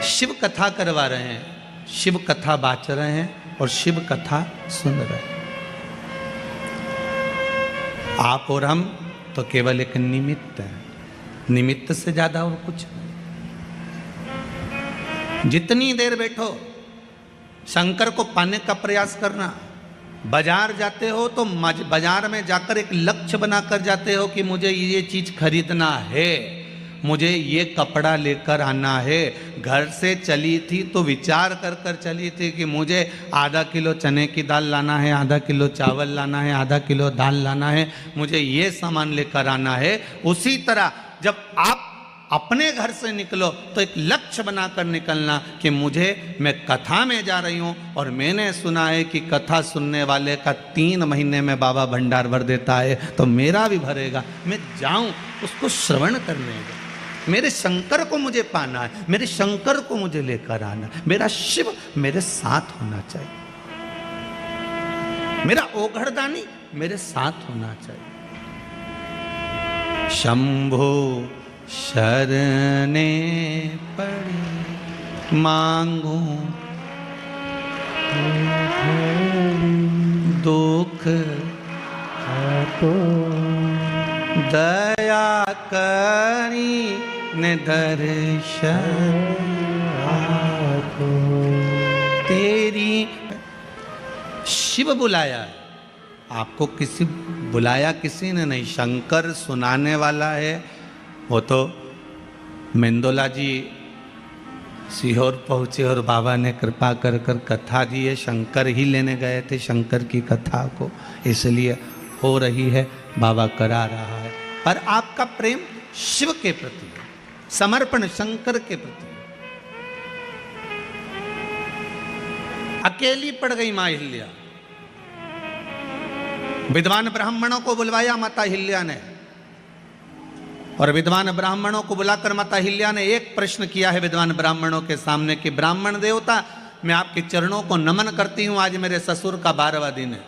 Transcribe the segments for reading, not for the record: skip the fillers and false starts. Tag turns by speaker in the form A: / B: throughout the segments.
A: शिव कथा करवा रहे हैं, शिव कथा बाच रहे हैं और शिव कथा सुन रहे हैं। आप और हम तो केवल एक निमित्त है, निमित्त से ज्यादा और कुछ नहीं। जितनी देर बैठो शंकर को पाने का प्रयास करना। बाजार जाते हो तो बाजार में जाकर एक लक्ष्य बनाकर जाते हो कि मुझे ये चीज खरीदना है, मुझे ये कपड़ा लेकर आना है। घर से चली थी तो विचार कर कर चली थी कि मुझे आधा किलो चने की दाल लाना है, आधा किलो चावल लाना है, आधा किलो दाल लाना है, मुझे ये सामान लेकर आना है। उसी तरह जब आप अपने घर से निकलो तो एक लक्ष्य बनाकर निकलना कि मैं कथा में जा रही हूँ और मैंने सुना है कि कथा सुनने वाले का 3 महीने में बाबा भंडार भर देता है, तो मेरा भी भरेगा। मैं जाऊँ उसको श्रवण करने का। मेरे शंकर को मुझे पाना है, मेरे शंकर को मुझे लेकर आना, मेरा शिव मेरे साथ होना चाहिए, मेरा ओघड़दानी मेरे साथ होना चाहिए। शंभो शरणे पड़ी मांगू दुख दया करी ने दर्शन तेरी। शिव बुलाया, आपको बुलाया किसी ने नहीं, शंकर सुनाने वाला है। वो तो मेंदोला जी सीहोर पहुँचे और बाबा ने कृपा कर कर कथा दी है। शंकर ही लेने गए थे शंकर की कथा को, इसलिए हो रही है, बाबा करा रहा है। पर आपका प्रेम शिव के प्रति, समर्पण शंकर के प्रति। अकेली पड़ गई माँ हिल्या, विद्वान ब्राह्मणों को बुलवाया माता हिल्या ने, और विद्वान ब्राह्मणों को बुलाकर माता हिल्या ने एक प्रश्न किया है विद्वान ब्राह्मणों के सामने कि ब्राह्मण देवता, मैं आपके चरणों को नमन करती हूं, आज मेरे ससुर का 12वां दिन है।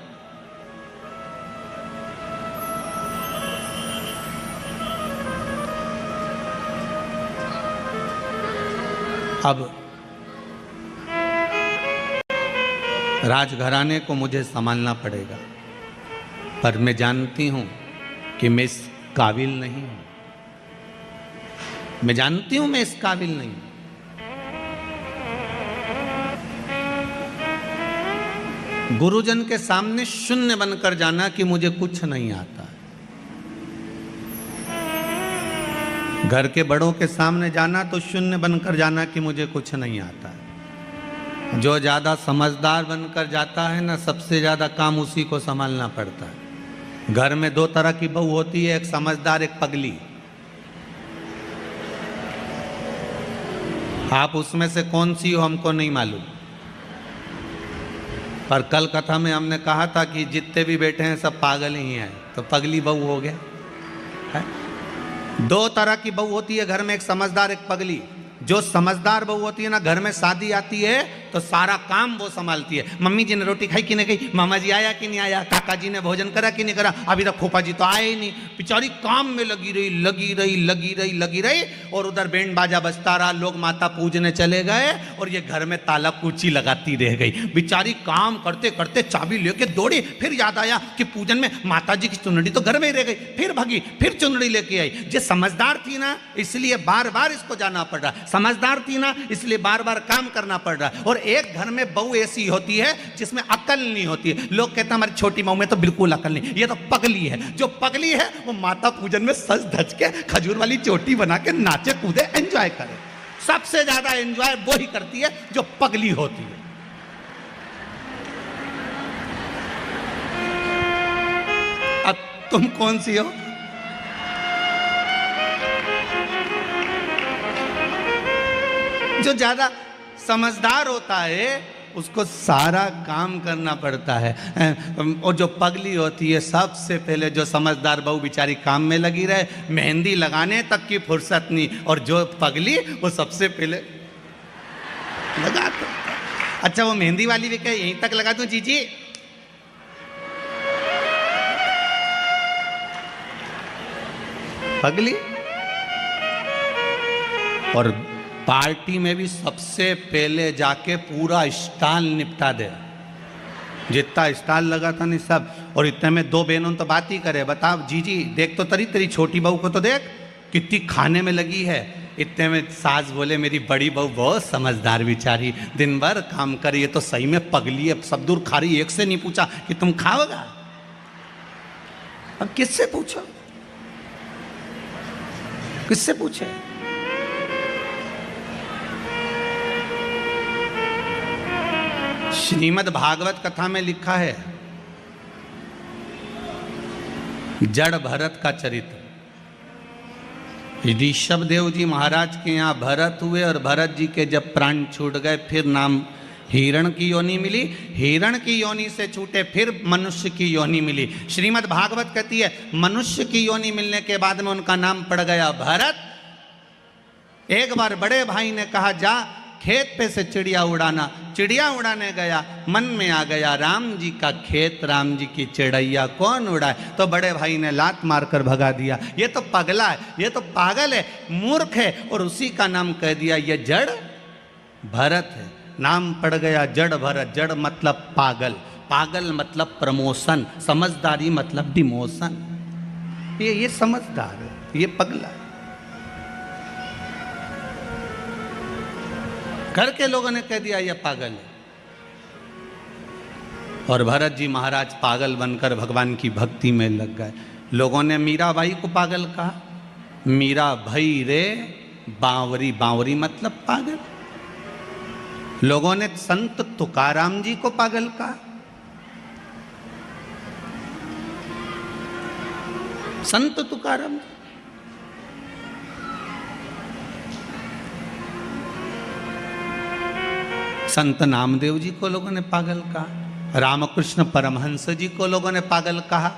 A: अब राजघराने को मुझे संभालना पड़ेगा, पर मैं जानती हूं कि मैं इस काबिल नहीं हूं, मैं जानती हूं मैं इस काबिल नहीं हूं। गुरुजन के सामने शून्य बनकर जाना कि मुझे कुछ नहीं आता। घर के बड़ों के सामने जाना तो शून्य बनकर जाना कि मुझे कुछ नहीं आता। जो ज्यादा समझदार बनकर जाता है ना, सबसे ज्यादा काम उसी को संभालना पड़ता है। घर में 2 तरह की बहू होती है, एक समझदार एक पगली। आप उसमें से कौन सी हो हमको नहीं मालूम, पर कल कथा में हमने कहा था कि जितने भी बैठे हैं सब पागल ही हैं, तो पगली बहू हो गया है। 2 तरह की बहू होती है घर में, एक समझदार एक पगली। जो समझदार बहू होती है ना, घर में शादी आती है तो सारा काम वो संभालती है। मम्मी जी ने रोटी खाई कि नहीं खाई, मामा जी आया कि नहीं आया, काका जी ने भोजन करा कि नहीं करा, अभी तक फूफा जी तो आए ही नहीं। बेचारी काम में लगी रही और उधर बैंड बाजा बजता रहा, लोग माता पूजने चले गए और ये घर में ताला कुची लगाती रह गई। बेचारी काम करते करते चाबी लेके दौड़ी, फिर याद आया कि पूजन में माता जी की चुनरी तो घर में ही रह गई, फिर भागी, फिर चुनरी लेके आई। ये समझदार थी ना, इसलिए बार बार इसको जाना पड़ रहा, समझदार थी ना, इसलिए बार बार काम करना पड़ रहा। और एक घर में बहू ऐसी होती है जिसमें अकल नहीं होती है। लोग कहते हैं हमारी छोटी बहू में तो बिल्कुल अकल नहीं, ये तो पगली है। जो पगली है वो माता पूजन में सज धज के खजूर वाली चोटी बना के नाचे कूदे एंजॉय करे। सबसे ज्यादा एंजॉय वो ही करती है जो पगली होती है। अब तुम कौन सी हो? जो ज्यादा समझदार होता है उसको सारा काम करना पड़ता है, और जो पगली होती है सबसे पहले, जो समझदार बहू बेचारी काम में लगी रहे, मेहंदी लगाने तक की फुर्सत नहीं, और जो पगली वो सबसे पहले लगा। अच्छा वो मेहंदी वाली भी कहे यहीं तक लगा दूं जीजी, पगली। और पार्टी में भी सबसे पहले जाके पूरा स्टॉल निपटा दे, जितना स्टॉल लगा था नहीं सब। और इतने में दो बहनों तो बात ही करे, बताओ जीजी देख तो तेरी छोटी बहू को तो देख कितनी खाने में लगी है। इतने में सास बोले मेरी बड़ी बहू बहुत समझदार बेचारी, दिन भर काम करी है, तो सही में पगली है, सब दूर खा रही, एक से नहीं पूछा कि तुम खाओगा। अब किससे पूछो, किससे पूछे? श्रीमद् भागवत कथा में लिखा है जड़ भरत का चरित्र। ऋषभ देव जी महाराज के यहाँ भरत हुए और भरत जी के जब प्राण छूट गए फिर नाम हिरण की योनि मिली, हिरण की योनि से छूटे फिर मनुष्य की योनि मिली। श्रीमद् भागवत कहती है मनुष्य की योनि मिलने के बाद में उनका नाम पड़ गया भरत। एक बार बड़े भाई ने कहा जा खेत पे से चिड़िया उड़ाना, चिड़िया उड़ाने गया, मन में आ गया राम जी का खेत, राम जी की चिड़ैया कौन उड़ाए, तो बड़े भाई ने लात मारकर भगा दिया। ये तो पगला है, ये तो पागल है, मूर्ख है, और उसी का नाम कह दिया ये जड़ भरत है। नाम पड़ गया जड़ भरत। जड़ मतलब पागल, पागल मतलब प्रमोशन, समझदारी मतलब डिमोशन। ये समझदार है, ये पगला है। घर के लोगों ने कह दिया ये पागल है। और भरत जी महाराज पागल बनकर भगवान की भक्ति में लग गए। लोगों ने मीराबाई को पागल कहा, मीरा भई रे बावरी, बावरी मतलब पागल। लोगों ने संत तुकाराम जी को पागल कहा, संत तुकाराम जी। संत नामदेव जी को लोगों ने पागल कहा, रामकृष्ण परमहंस जी को लोगों ने पागल कहा।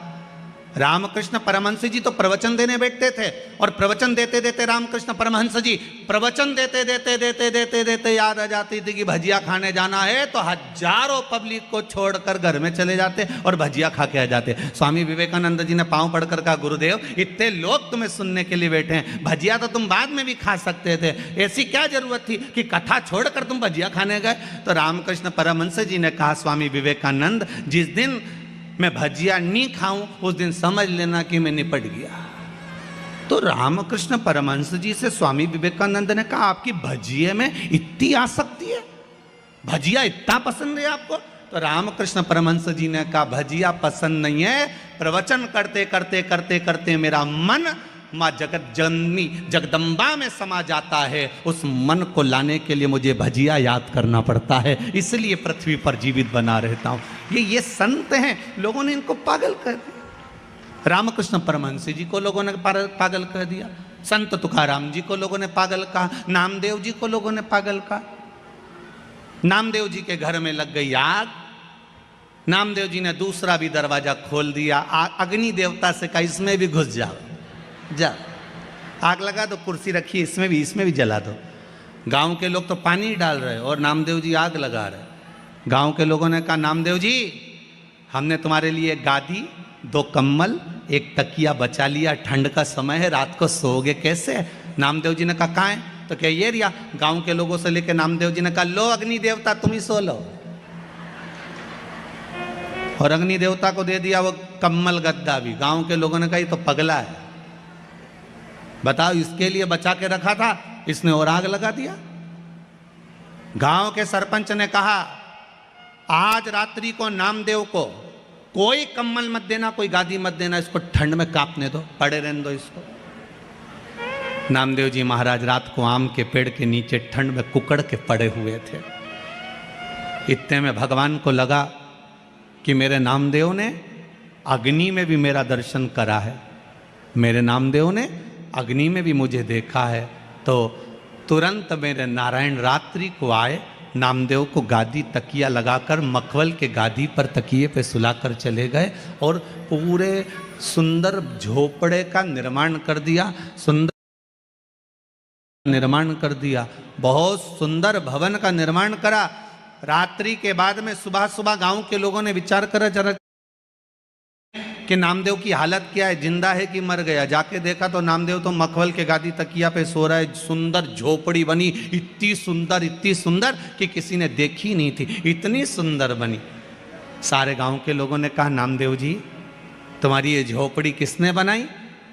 A: रामकृष्ण परमहंस जी तो प्रवचन देने बैठते थे और प्रवचन देते देते रामकृष्ण परमहंस जी प्रवचन देते देते देते देते देते याद आ जाती थी कि भजिया खाने जाना है, तो हजारों पब्लिक को छोड़कर घर में चले जाते और भजिया खा के आ जाते। स्वामी विवेकानंद जी ने पांव पड़कर कहा गुरुदेव इतने लोग तुम्हें सुनने के लिए बैठे हैं, भजिया तो तुम बाद में भी खा सकते थे, ऐसी क्या जरूरत थी कि कथा छोड़कर तुम भजिया खाने गए। तो रामकृष्ण परमहंस जी ने कहा स्वामी विवेकानंद जिस दिन मैं भजिया नहीं खाऊं उस दिन समझ लेना कि मैं निपट गया। तो रामकृष्ण परमहंस जी से स्वामी विवेकानंद ने कहा आपकी भजिए में इतनी आसक्ति है, भजिया इतना पसंद है आपको? तो रामकृष्ण परमहंस जी ने कहा भजिया पसंद नहीं है, प्रवचन करते करते करते करते मेरा मन माँ जगत जननी जगदम्बा में समा जाता है, उस मन को लाने के लिए मुझे भजिया याद करना पड़ता है, इसलिए पृथ्वी पर जीवित बना रहता हूँ। ये संत हैं, लोगों ने इनको पागल कर दिया। रामकृष्ण परमहंस जी को लोगों ने पागल कर दिया, संत तुकाराम जी को लोगों ने पागल कहा, नामदेव जी को लोगों ने पागल कहा। नामदेव जी के घर में लग गई आग, नामदेव जी ने दूसरा भी दरवाजा खोल दिया, अग्नि देवता से कहा इसमें भी घुस जाओ, जा आग लगा दो, कुर्सी रखी इसमें भी जला दो। गांव के लोग तो पानी डाल रहे और नामदेव जी आग लगा रहे। गांव के लोगों ने कहा नामदेव जी हमने तुम्हारे लिए गादी, 2 कंबल, 1 तकिया बचा लिया, ठंड का समय है, रात को सोओगे कैसे? नामदेव जी ने कहा कहाँ है? तो क्या ये रिया? गांव के लोगों से लेकर नामदेव जी ने कहा लो अग्नि देवता तुम ही सो लो, और अग्नि देवता को दे दिया वो कम्बल गद्दा भी। गांव के लोगों ने कहा ये तो पगला है, बताओ इसके लिए बचा के रखा था, इसने और आग लगा दिया। गांव के सरपंच ने कहा आज रात्रि को नामदेव को कोई कम्बल मत देना, कोई गादी मत देना, इसको ठंड में कांपने दो, पड़े रहने दो इसको। नामदेव जी महाराज रात को आम के पेड़ के नीचे ठंड में कुकड़ के पड़े हुए थे। इतने में भगवान को लगा कि मेरे नामदेव ने अग्नि में भी मेरा दर्शन करा है, मेरे नामदेव ने अग्नि में भी मुझे देखा है। तो तुरंत मेरे नारायण रात्रि को आए, नामदेव को गादी तकिया लगाकर मखवल के गादी पर तकिए पे सुलाकर चले गए और पूरे सुंदर झोपड़े का निर्माण कर दिया, सुंदर निर्माण कर दिया, बहुत सुंदर भवन का निर्माण करा। रात्रि के बाद में सुबह सुबह गांव के लोगों ने विचार करा जरा कि नामदेव की हालत क्या है, जिंदा है कि मर गया। जाके देखा तो नामदेव तो मखमल के गादी तकिया पे सो रहा है। सुंदर झोपड़ी बनी, इतनी सुंदर कि किसी ने देखी नहीं थी, इतनी सुंदर बनी। सारे गांव के लोगों ने कहा, नामदेव जी तुम्हारी ये झोपड़ी किसने बनाई?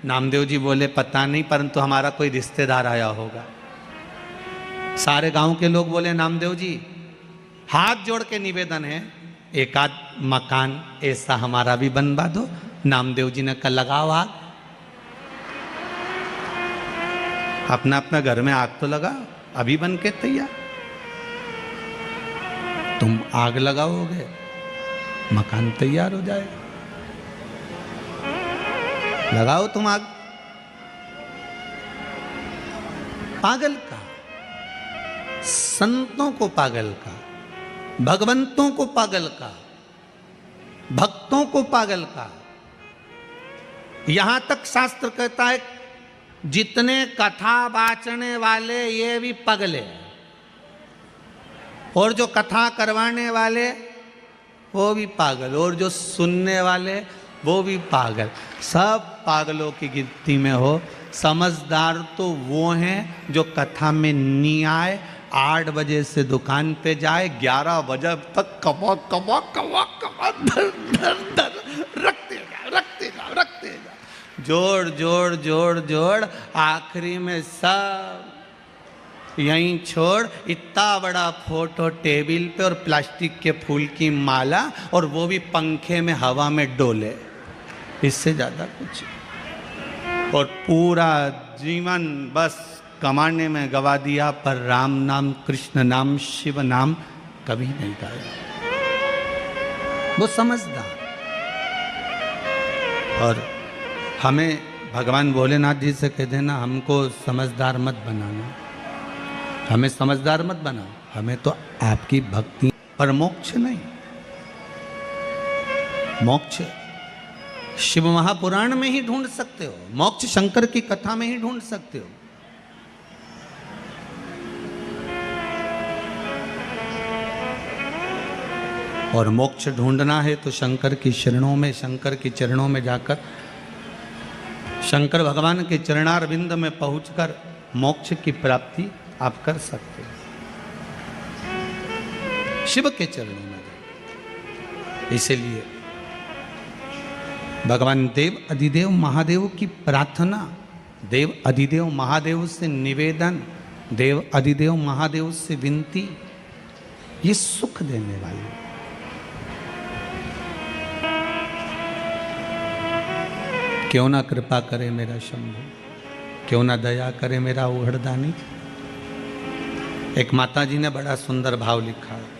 A: नामदेव जी बोले, पता नहीं, परंतु हमारा कोई रिश्तेदार आया होगा। सारे गांव के लोग बोले, नामदेव जी हाथ जोड़ के निवेदन है, एक आध मकान ऐसा हमारा भी बनवा दो। नामदेव जी ने कहा, लगाओ आग, अपना अपना घर में आग तो लगा, अभी बन के तैयार। तुम आग लगाओगे, मकान तैयार हो जाएगा। लगाओ तुम आग। पागल का, संतों को पागल का, भगवंतों को पागल का, भक्तों को पागल का। यहां तक शास्त्र कहता है जितने कथा बाचने वाले ये भी पगले, और जो कथा करवाने वाले वो भी पागल, और जो सुनने वाले वो भी पागल। सब पागलों की गिनती में हो। समझदार तो वो हैं जो कथा में नहीं आए, 8 बजे से दुकान पे जाए, 11 बजे तक कमा धर धर धर रखते जा, जोड़ आखिरी में सब यहीं छोड़। इतना बड़ा फोटो टेबल पे और प्लास्टिक के फूल की माला, और वो भी पंखे में हवा में डोले, इससे ज्यादा कुछ। और पूरा जीवन बस कमाने में गवा दिया, पर राम नाम, कृष्ण नाम, शिव नाम कभी नहीं गाया। वो समझदार। और हमें भगवान भोलेनाथ जी से कह देना, हमको समझदार मत बनाना, हमें समझदार मत बनाओ, हमें तो आपकी भक्ति पर मोक्ष नहीं। मोक्ष शिव महापुराण में ही ढूंढ सकते हो, मोक्ष शंकर की कथा में ही ढूंढ सकते हो। और मोक्ष ढूंढना है तो शंकर की शरणों में, शंकर की चरणों में जाकर, शंकर भगवान के चरणारविंद में पहुंचकर मोक्ष की प्राप्ति आप कर सकते हो। शिव के चरणों में। इसलिए भगवान देव अधिदेव महादेव की प्रार्थना, देव अधिदेव महादेव से निवेदन, देव अधिदेव महादेव से विनती, ये सुख देने वाली। क्यों ना कृपा करे मेरा शंभु, क्यों ना दया करे मेरा उहड़दानी। एक माता जी ने बड़ा सुंदर भाव लिखा है।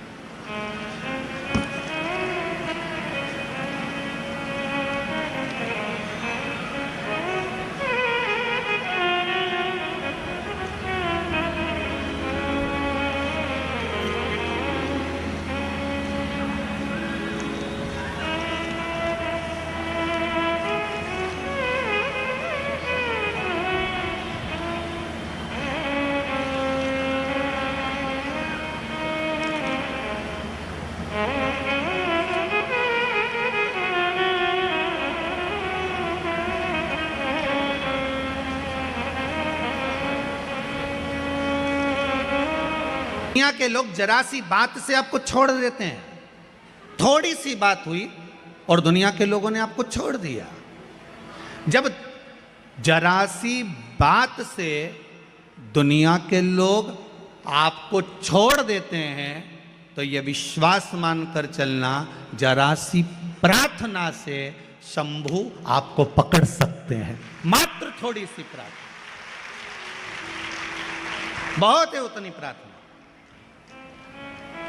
A: दुनिया के लोग जरा सी बात से आपको छोड़ देते हैं। थोड़ी सी बात हुई और दुनिया के लोगों ने आपको छोड़ दिया। जब जरा सी बात से दुनिया के लोग आपको छोड़ देते हैं तो यह विश्वास मानकर चलना, जरा सी प्रार्थना से शंभु आपको पकड़ सकते हैं। मात्र थोड़ी सी प्रार्थना, बहुत है उतनी प्रार्थना।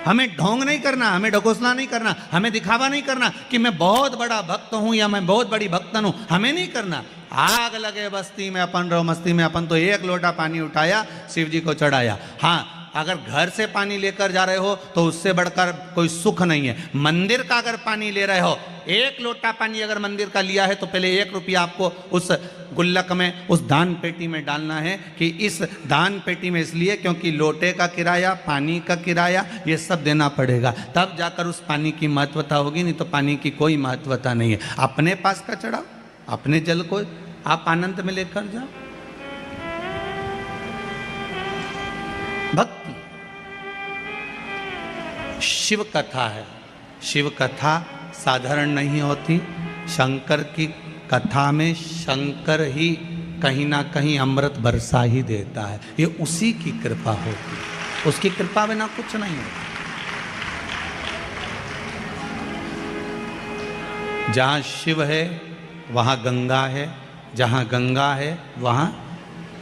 A: हमें ढोंग नहीं करना, हमें ढकोसला नहीं करना, हमें दिखावा नहीं करना कि मैं बहुत बड़ा भक्त हूं या मैं बहुत बड़ी भक्तन हूं, हमें नहीं करना। आग लगे बस्ती में अपन रहो मस्ती में, अपन तो एक लोटा पानी उठाया शिव जी को चढ़ाया। हाँ, अगर घर से पानी लेकर जा रहे हो तो उससे बढ़कर कोई सुख नहीं है। मंदिर का अगर पानी ले रहे हो, 1 लोटा पानी अगर मंदिर का लिया है तो पहले 1 रुपया आपको उस गुल्लक में, उस दान पेटी में डालना है कि इस दान पेटी में इसलिए क्योंकि लोटे का किराया, पानी का किराया, ये सब देना पड़ेगा, तब जाकर उस पानी की महत्वता होगी, नहीं तो पानी की कोई महत्वता नहीं है। अपने पास का चढ़ाओ, अपने जल को आप आनंद में लेकर जाओ। भक्ति शिव कथा है। शिव कथा साधारण नहीं होती। शंकर की कथा में शंकर ही कहीं ना कहीं अमृत बरसा ही देता है। ये उसी की कृपा होती है, उसकी कृपा बिना कुछ नहीं होता। जहाँ शिव है वहाँ गंगा है, जहाँ गंगा है वहाँ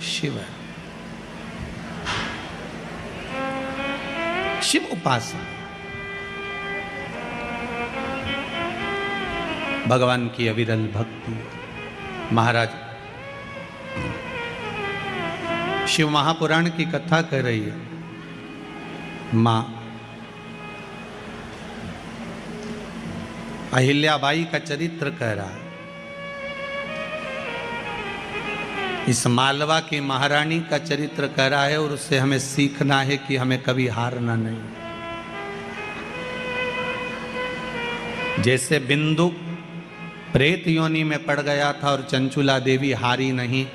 A: शिव है। शिव उपासना, भगवान की अविरल भक्ति। महाराज शिव महापुराण की कथा कह रही है। मां अहिल्याबाई का चरित्र कह रहा है। इस मालवा की महारानी का चरित्र कह रहा है और उससे हमें सीखना है कि हमें कभी हारना नहीं। जैसे बिंदु प्रेत योनि में पड़ गया था और चंचुला देवी हारी नहीं,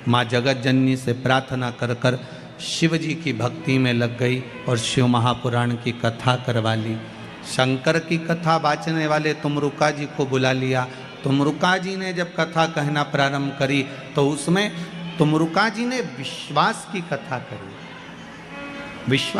A: माँ जगत जननी से प्रार्थना कर कर शिव जी की भक्ति में लग गई और शिव महापुराण की कथा करवा ली। शंकर की कथा बाँचने वाले तुमरुका जी को बुला लिया। तुमरुका जी ने जब कथा कहना प्रारंभ करी तो उसमें तुमरुका जी ने विश्वास की कथा करी। विश्वास